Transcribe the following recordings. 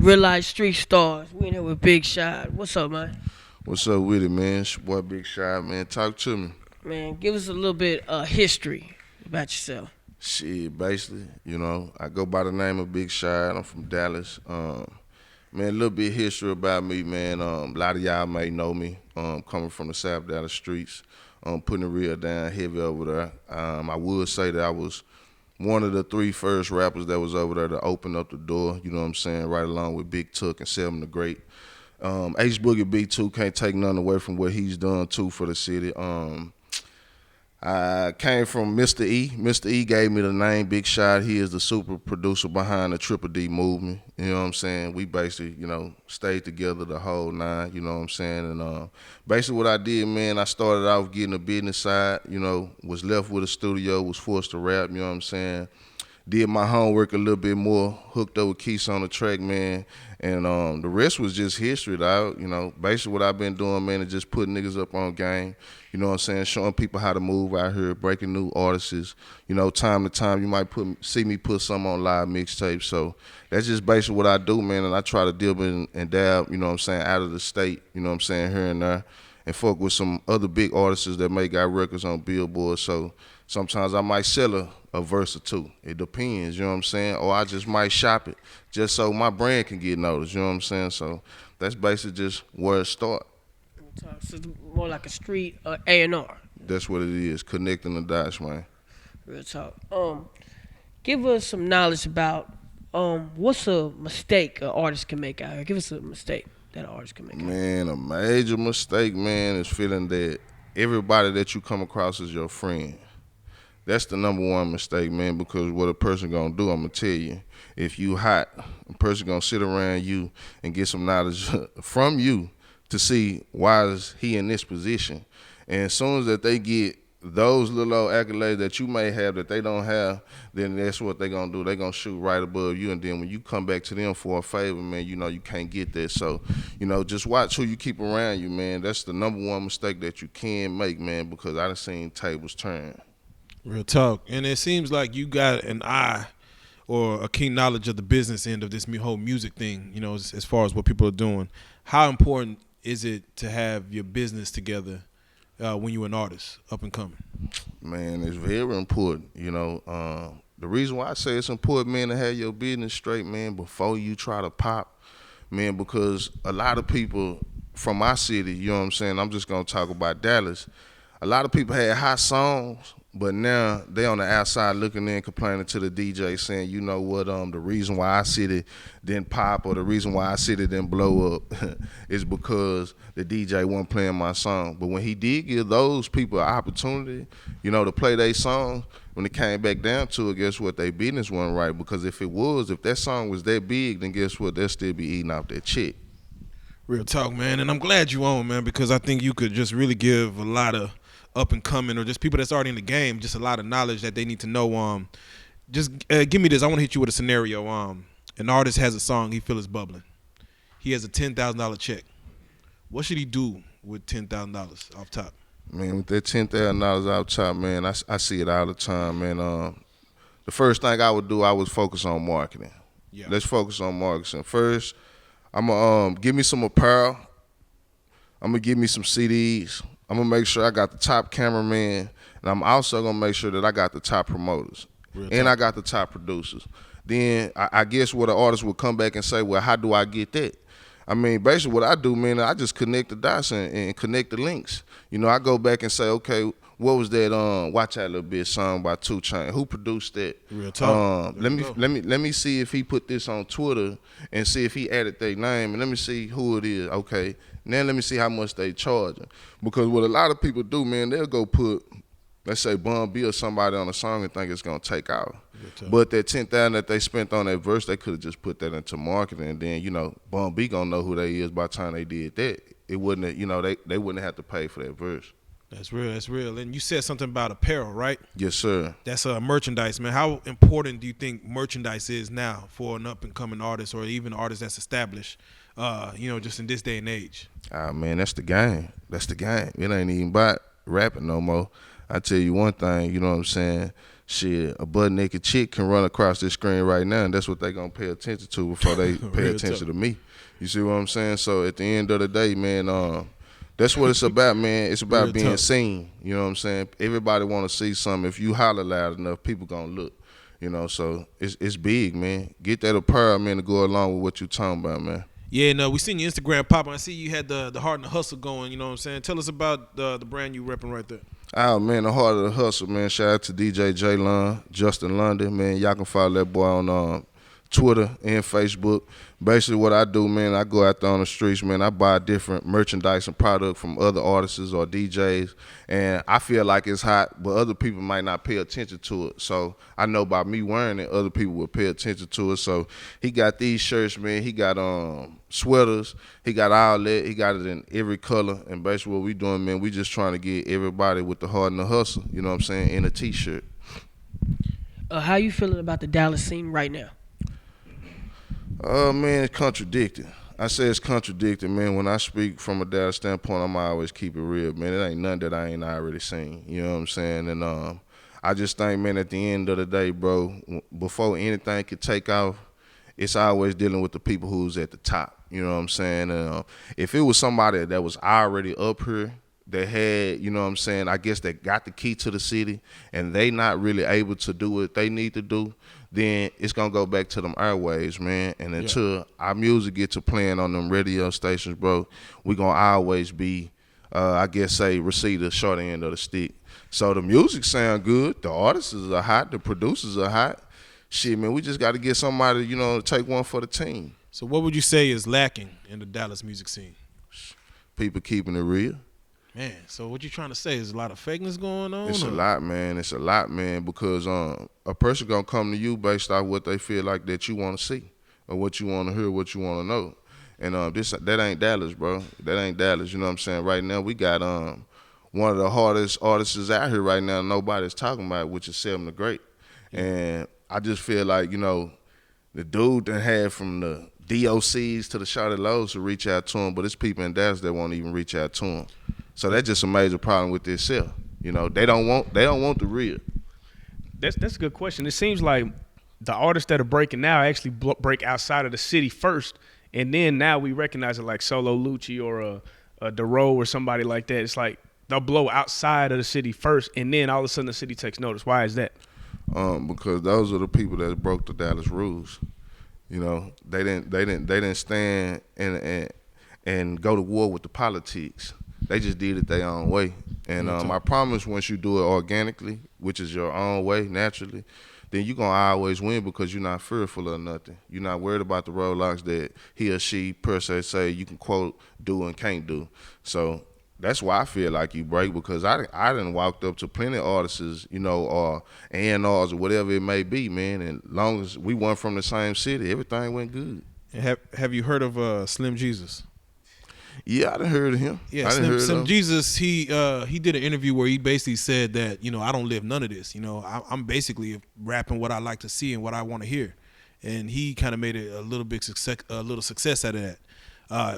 Reallyfe Street Stars. We in here with Big Shodd. What's up, man? What's up with it, man? It's your boy Big Shot, man. Talk to me. Man, give us a little bit history about yourself. Shit, basically, I go by the name of Big Shot. I'm from Dallas. Man, a little bit history about me, man. A lot of y'all may know me. Coming from the South Dallas streets. Putting the real down heavy over there. I would say that I was one of the three first rappers that was over there to open up the door, you know what I'm saying, right along with Big Tuck and Seven the Great. H Boogie B2 can't take nothing away from what he's done too for the city. I came from Mr. E. Mr. E gave me the name Big Shot. He is the super producer behind the Triple D movement. You know what I'm saying? We basically, stayed together the whole nine, you know what I'm saying? And basically what I did, man, I started off getting the business side, was left with a studio, was forced to rap, you know what I'm saying? Did my homework a little bit more, hooked up with Keith on the track, man, and the rest was just history, dog. Basically what I've been doing, man, is just putting niggas up on game, you know what I'm saying, showing people how to move out here, breaking new artists. Time to time you might see me put some on live mixtapes, so that's just basically what I do, man, and I try to dib and dab, you know what I'm saying, out of the state, you know what I'm saying, here and there, and fuck with some other big artists that may got records on Billboard, so sometimes I might sell a verse or two. It depends, you know what I'm saying? Or I just might shop it just so my brand can get noticed, you know what I'm saying? So that's basically just where it starts. So it's more like a street A&R. That's what it is, connecting the dots, man. Real talk. Give us some knowledge about what's a mistake an artist can make out here. Give us a mistake that an artist can make out here. Man, a major mistake, man, is feeling that everybody that you come across is your friend. That's the number one mistake, man, because what a person gonna do, I'm gonna tell you. If you hot, a person gonna sit around you and get some knowledge from you to see why is he in this position. And as soon as that they get those little old accolades that you may have that they don't have, then that's what they gonna do. They gonna shoot right above you, and then when you come back to them for a favor, man, you can't get that. So, just watch who you keep around you, man. That's the number one mistake that you can make, man, because I done seen tables turn. Real talk. And it seems like you got an eye or a keen knowledge of the business end of this whole music thing, as far as what people are doing. How important is it to have your business together when you're an artist, up and coming? Man, it's very important, The reason why I say it's important, man, to have your business straight, man, before you try to pop, man, because a lot of people from my city, you know what I'm saying, I'm just going to talk about Dallas, a lot of people had hot songs, but now they on the outside looking in, complaining to the DJ, saying, you know what, the reason why our city didn't pop or the reason why our city didn't blow up is because the DJ wasn't playing my song. But when he did give those people an opportunity, to play their song, when it came back down to it, guess what, their business wasn't right. Because if that song was that big, then guess what, they'll still be eating off that check. Real talk, man. And I'm glad you on, man, because I think you could just really give a lot of up and coming or just people that's already in the game just a lot of knowledge that they need to know. Just give me this. I want to hit you with a scenario. An artist has a song, he feels bubbling. He has a $10,000 check. What should he do with $10,000 off top? Man, with that $10,000 off top, man, I see it all the time, man. The first thing I would do, I would focus on marketing. Yeah. Let's focus on marketing. First, I'm going to give me some apparel. I'm going to give me some CDs. I'm going to make sure I got the top cameraman, and I'm also going to make sure that I got the top promoters, and I got the top producers. Then I guess what an artist will come back and say, well, how do I get that? I mean, basically what I do, man, I just connect the dots and connect the links. I go back and say, okay, what was that Watch Out a Little Bit song by 2 Chainz? Who produced that? Real talk. Let me see if he put this on Twitter and see if he added their name, and let me see who it is. Okay, now let me see how much they charging. Because what a lot of people do, man, they'll go put, let's say, Bun B or somebody on a song and think it's gonna take off. But that $10,000 that they spent on that verse, they could have just put that into marketing, and then Bun B gonna know who they is by the time they did that. It wouldn't, they wouldn't have to pay for that verse. That's real. That's real. And you said something about apparel, right? Yes, sir. That's merchandise, man. How important do you think merchandise is now for an up-and-coming artist or even an artist that's established, just in this day and age? Man, that's the game. That's the game. It ain't even about rapping no more. I tell you one thing, you know what I'm saying? shit, a butt naked chick can run across this screen right now, and that's what they gonna pay attention to before they pay Real attention talk. to me. You see what I'm saying? So at the end of the day, man, that's what it's about, man. It's about Real being talk. seen. You know what I'm saying? Everybody want to see something. If you holler loud enough, people gonna look. You know, so it's big, man. Get that apparel, man, to go along with what you talking about, man. Yeah, no, we seen your Instagram pop. I see you had the heart and the hustle going. You know what I'm saying? Tell us about the brand you repping right there. Oh, man, the heart of the hustle, man. Shout out to DJ J-Lon, Justin London, man. Y'all can follow that boy on Twitter and Facebook. Basically what I do, man, I go out there on the streets, man. I buy different merchandise and product from other artists or DJs, and I feel like it's hot, but other people might not pay attention to it. So I know by me wearing it, other people will pay attention to it. So he got these shirts, man. He got sweaters. He got all that. He got it in every color. And basically what we doing, man, we just trying to get everybody with the heart and the hustle, you know what I'm saying, in a T-shirt. How you feeling about the Dallas scene right now? Man, it's contradicting. I say it's contradicting, man. When I speak from a data standpoint, I'm always keep it real, man. It ain't nothing that I ain't already seen. You know what I'm saying? And I just think, man, at the end of the day, bro, before anything could take off, it's always dealing with the people who's at the top. You know what I'm saying? And if it was somebody that was already up here, that had, you know what I'm saying, I guess that got the key to the city, and they not really able to do what they need to do, then it's gonna go back to them airwaves, man. And until our music get to playing on them radio stations, bro, we gonna always be, I guess, say, receive the short end of the stick. So the music sound good, the artists are hot, the producers are hot. Shit, man, we just got to get somebody, you know, to take one for the team. So what would you say is lacking in the Dallas music scene? People keeping it real. Man, so what you trying to say is a lot of fakeness going on? It's a lot, man. It's a lot, man, because a person gonna come to you based off what they feel like that you want to see, or what you want to hear, what you want to know. And that ain't Dallas, bro. That ain't Dallas. You know what I'm saying? Right now we got one of the hardest artists out here right now. Nobody's talking about, which is Seven the Great. And I just feel like, you know, the dude that had from the DOCs to the Shodd Lows to reach out to him, but it's people in Dallas that won't even reach out to him. So that's just a major problem with this self. You know, they don't want the real. That's a good question. It seems like the artists that are breaking now actually break outside of the city first, and then now we recognize it, like Solo Lucci or a Dero or somebody like that. It's like they'll blow outside of the city first, and then all of a sudden the city takes notice. Why is that? Because those are the people that broke the Dallas rules. You know, they didn't stand and go to war with the politics. They just did it their own way. And I promise, once you do it organically, which is your own way, naturally, then you're going to always win, because you're not fearful of nothing. You're not worried about the roadblocks that he or she, per se, say you can, quote, do and can't do. So that's why I feel like you break, because I done walked up to plenty of artists, you know, or A&Rs or whatever it may be, man. And as long as we weren't from the same city, everything went good. Have you heard of Slim Jesus? Yeah, I done heard of him. Yeah, Slim Jesus, he did an interview where he basically said that, you know, I don't live none of this. You know, I'm basically rapping what I like to see and what I want to hear. And he kind of made it a little success out of that.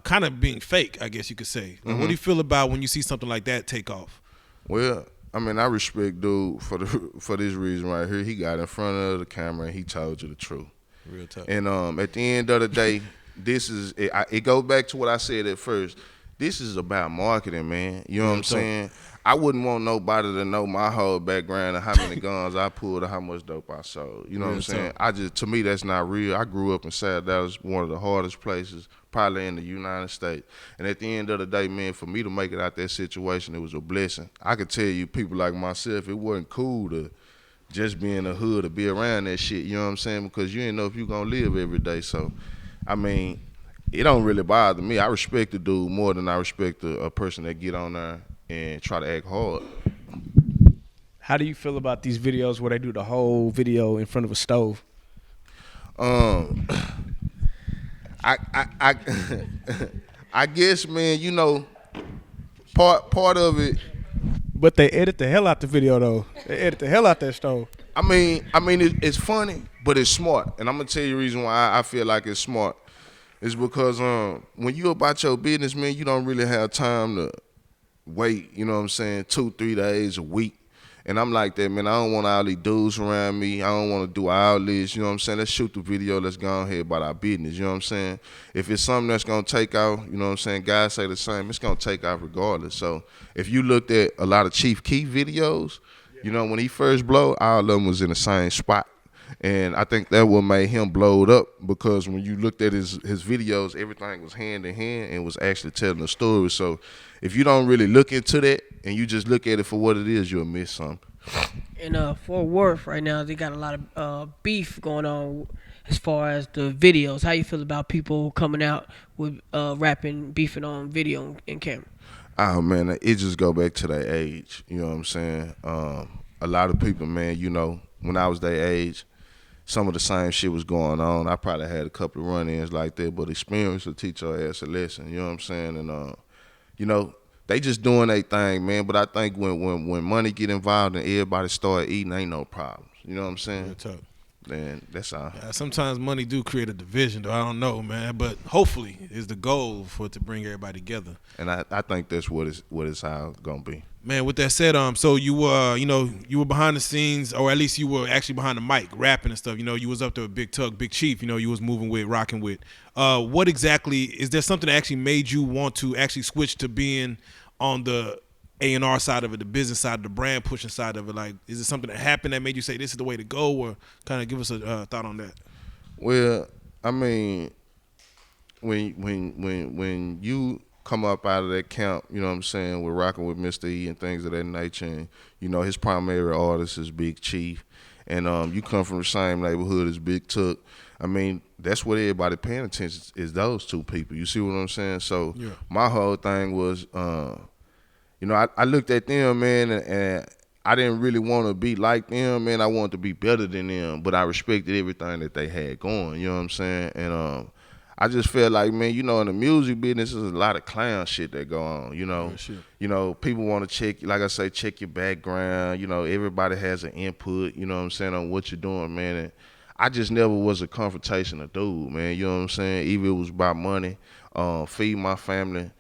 Kind of being fake, I guess you could say. Like, what do you feel about when you see something like that take off? Well, I mean, I respect dude for this reason right here. He got in front of the camera and he told you the truth. Real tough. And at the end of the day, it goes back to what I said at first. This is about marketing, man. You know what I'm saying? I wouldn't want nobody to know my whole background and how many guns I pulled or how much dope I sold. You know what I'm saying? To me, that's not real. I grew up in South Dallas, one of the hardest places probably in the United States. And at the end of the day, man, for me to make it out that situation, it was a blessing. I could tell you, people like myself, it wasn't cool to just be in the hood or be around that shit. You know what I'm saying? Because you didn't know if you're going to live every day. So, I mean, it don't really bother me. I respect the dude more than I respect a person that get on there and try to act hard. How do you feel about these videos where they do the whole video in front of a stove? I guess, man, you know, part of it. But they edit the hell out the video, though. They edit the hell out that stove. I mean, it's funny, but it's smart. And I'm gonna tell you the reason why I feel like it's smart. It's because when you about your business, man, you don't really have time to wait, you know what I'm saying, 2-3 days, a week. And I'm like that, man. I don't want all these dudes around me. I don't want to do all this. You know what I'm saying? Let's shoot the video. Let's go ahead about our business. You know what I'm saying? If it's something that's going to take off, you know what I'm saying? Guys say the same. It's going to take off regardless. So if you looked at a lot of Chief Keef videos, you know, when he first blow, all of them was in the same spot. And I think that what made him blow it up, because when you looked at his videos, everything was hand in hand and was actually telling a story. So if you don't really look into that and you just look at it for what it is, you'll miss something. In Fort Worth right now, they got a lot of beef going on as far as the videos. How you feel about people coming out with rapping, beefing on video and camera? Oh, man, it just go back to their age. You know what I'm saying? A lot of people, man, you know, when I was their age, some of the same shit was going on. I probably had a couple of run-ins like that, but experience will teach your ass a lesson. You know what I'm saying? And, you know, they just doing their thing, man. But I think when money get involved and everybody start eating, ain't no problems. You know what I'm saying? Then that's all. Yeah, sometimes money do create a division, though. I don't know, man. But hopefully, is the goal for it to bring everybody together. And I think that's what it's how it's gonna be. Man, with that said, so you were behind the scenes, or at least you were actually behind the mic, rapping and stuff. You know, you was up there with Big Tuck, Big Chief. You know, you was moving with, rocking with. What exactly is there something that actually made you want to actually switch to being on the A&R side of it, the business side, the brand pushing side of it? Like, is it something that happened that made you say this is the way to go, or kind of give us a thought on that? Well, I mean, when you come up out of that camp, you know what I'm saying, we're rocking with Mr. E and things of that nature, and you know his primary artist is Big Chief, and you come from the same neighborhood as Big Tuck. I mean, that's what everybody paying attention is those two people. You see what I'm saying? So yeah. My whole thing was, you know, I looked at them, man, and I didn't really want to be like them, man. I wanted to be better than them, but I respected everything that they had going. You know what I'm saying? And I just felt like, man, you know, in the music business, there's a lot of clown shit that go on. You know, you know, people want to check, like I say, check your background. You know, everybody has an input. You know what I'm saying, on what you're doing, man. And I just never was a confrontational dude, man. You know what I'm saying? Either it was about money, feed my family,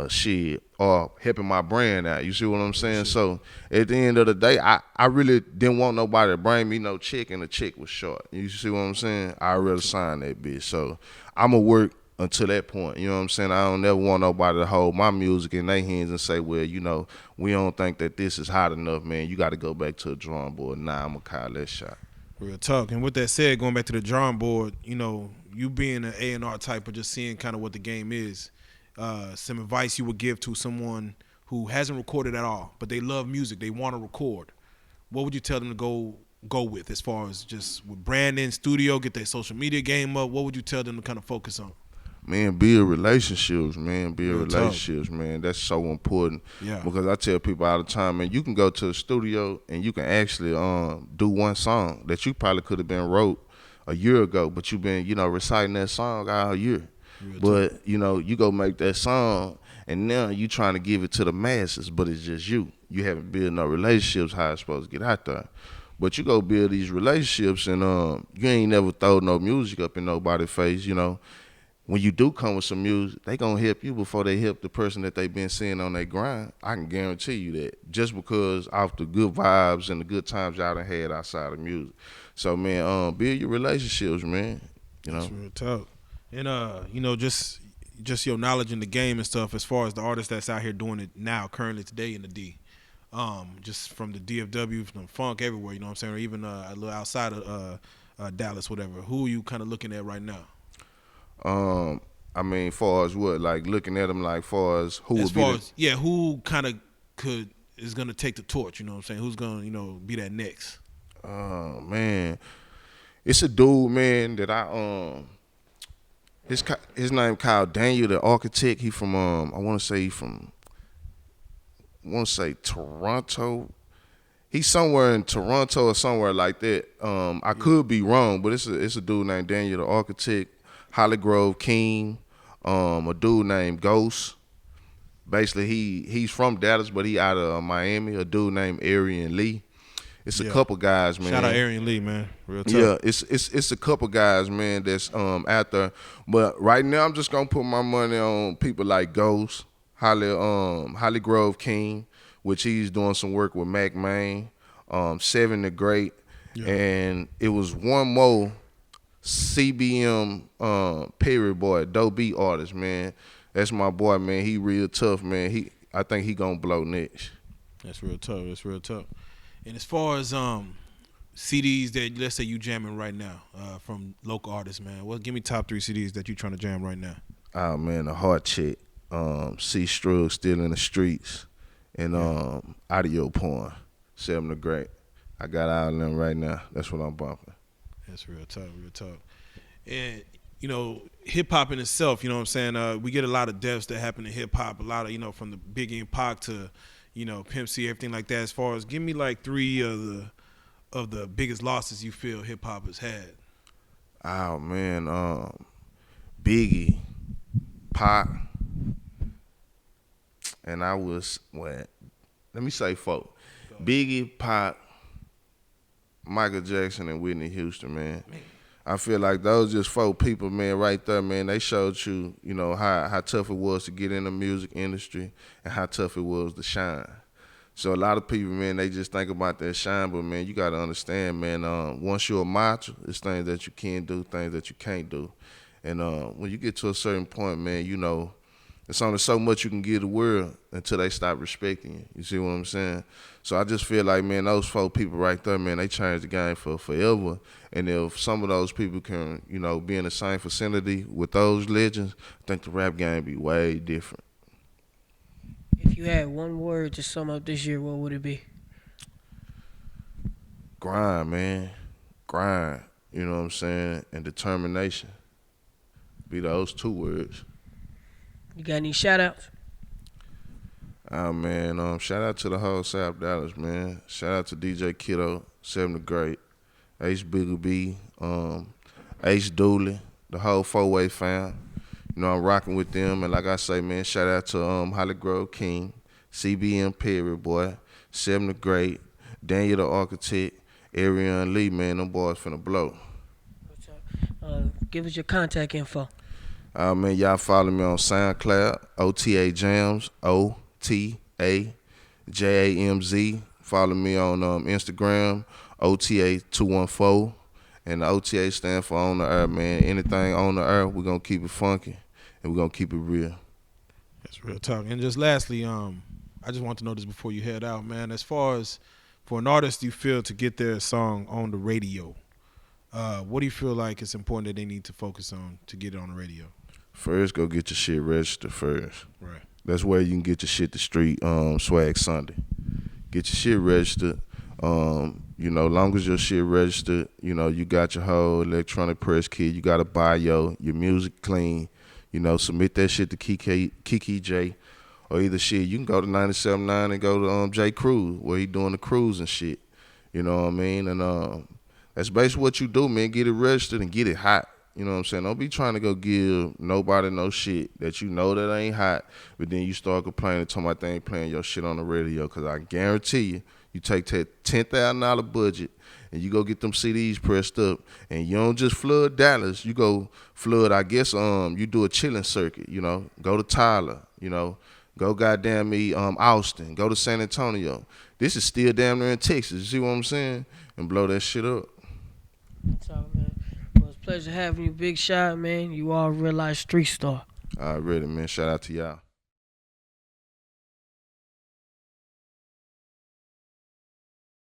shit, or helping my brand out. You see what I'm saying? So at the end of the day, I really didn't want nobody to bring me no check, and the check was short. You see what I'm saying? I'd rather sign that bitch. So I'ma work until that point. You know what I'm saying? I don't never want nobody to hold my music in their hands and say, well, you know, we don't think that this is hot enough, man. You got to go back to the drawing board. Nah, I'm going to call that shot. Real talk. And with that said, going back to the drawing board, you know, you being an A&R type of just seeing kind of what the game is, some advice you would give to someone who hasn't recorded at all, but they love music, they want to record. What would you tell them to go with as far as just with branding, studio, get their social media game up? What would you tell them to kind of focus on? Man, build relationships, man. Build relationships, man. That's so important. Yeah. Because I tell people all the time, man, you can go to the studio and you can actually do one song that you probably could have been wrote a year ago, but you've been, you know, reciting that song all year. But, you know, you go make that song and now you trying to give it to the masses, but it's just you. You haven't built no relationships how it's supposed to get out there. But you go build these relationships and you ain't never throw no music up in nobody's face, you know. When you do come with some music, they gonna help you before they help the person that they been seeing on their grind. I can guarantee you that, just because off the good vibes and the good times y'all done had outside of music. So man, build your relationships, man. You know. That's real talk. And you know, just your knowledge in the game and stuff, as far as the artists that's out here doing it now, currently today in the D. Just from the DFW, from funk everywhere, you know what I'm saying, or even a little outside of Dallas, whatever. Who are you kind of looking at right now? I mean, far as what, like looking at them, like far as who as would far be as, yeah, who kind of is gonna take the torch, you know what I'm saying? Who's gonna, you know, be that next? Man, it's a dude, man, that his name Kyle Daniel, the architect. He from I want to say Toronto. He's somewhere in Toronto or somewhere like that. I could be wrong, but it's a dude named Daniel, the architect. Hollygrove King, a dude named Ghost. Basically, he's from Dallas, but he out of Miami. A dude named Arian Lee. It's a couple guys, man. Shout out Arian Lee, man. Real tough. Yeah, it's a couple guys, man, that's out there. But right now, I'm just gonna put my money on people like Ghost, Hollygrove King. which he's doing some work with Mac Main, Seven the Great, and it was one more CBM period boy, dope beat artist, man. That's my boy, man. He real tough, man. I think he gonna blow next. That's real tough. That's real tough. And as far as CDs that let's say you jamming right now from local artists, man, well, give me top 3 CDs that you trying to jam right now. Oh man, the Heart Check, C Strug, Still in the Streets, and Audio Porn, Seven the Great. I got all of them right now. That's what I'm bumping. That's real tough, real tough. And you know, hip hop in itself, you know what I'm saying? We get a lot of deaths that happen in hip hop, a lot of, you know, from the Biggie and Pac to, you know, Pimp C, everything like that. As far as give me like 3 of the biggest losses you feel hip hop has had. Oh man, Biggie, Pac, and I was let me say 4. Biggie, Pac, Michael Jackson, and Whitney Houston, man. I feel like those just 4 people, man, right there, man. They showed you, you know, how tough it was to get in the music industry and how tough it was to shine. So a lot of people, man, they just think about that shine, but man, you gotta understand, man. Once you're a macho, it's things that you can do, things that you can't do, and when you get to a certain point, man, you know, it's only so much you can give the world until they stop respecting you. You see what I'm saying? So I just feel like, man, those 4 people right there, man, they changed the game for forever. And if some of those people can, you know, be in the same vicinity with those legends, I think the rap game be way different. If you had one word to sum up this year, what would it be? Grind, man. Grind. You know what I'm saying? And determination. Be those 2 words. You got any shout outs? Oh man, shout out to the whole South Dallas, man. Shout out to DJ Kiddo, Seven the Great, H Bigger B, H Dooley, the whole 4-way fam. You know, I'm rocking with them, and like I say, man, shout out to Holly Grove King, CBM Perry boy, Seven the Great, Daniel the Architect, Arian Lee, man, them boys finna blow. Give us your contact info. Man, y'all follow me on SoundCloud, OTA Jams, OTAJAMZ. Follow me on Instagram, OTA214. And the OTA stand for On the Earth, man. Anything on the earth, we're going to keep it funky, and we're going to keep it real. That's real talk. And just lastly, I just want to know this before you head out, man. As far as for an artist you feel to get their song on the radio, what do you feel like it's important that they need to focus on to get it on the radio? First, go get your shit registered first. Right. That's where you can get your shit to Street Swag Sunday. Get your shit registered. You know, long as your shit registered, you know, you got your whole electronic press kit, you got a bio, your music clean, you know, submit that shit to Kiki J, or either shit, you can go to 97.9 and go to J Cruz, where he doing the cruise and shit, you know what I mean? And that's basically what you do, man, get it registered and get it hot. You know what I'm saying? Don't be trying to go give nobody no shit that you know that ain't hot, but then you start complaining, talking about they ain't playing your shit on the radio, because I guarantee you, you take that $10,000 budget and you go get them CDs pressed up, and you don't just flood Dallas, you go flood, I guess, you do a chilling circuit, you know, go to Tyler, you know, go goddamn me, Austin, go to San Antonio. This is still damn near in Texas, you see what I'm saying? And blow that shit up. That's all, man. Well, it's a pleasure having you, Big Shodd, man. You are a real life street star. Already, man. Shout out to y'all.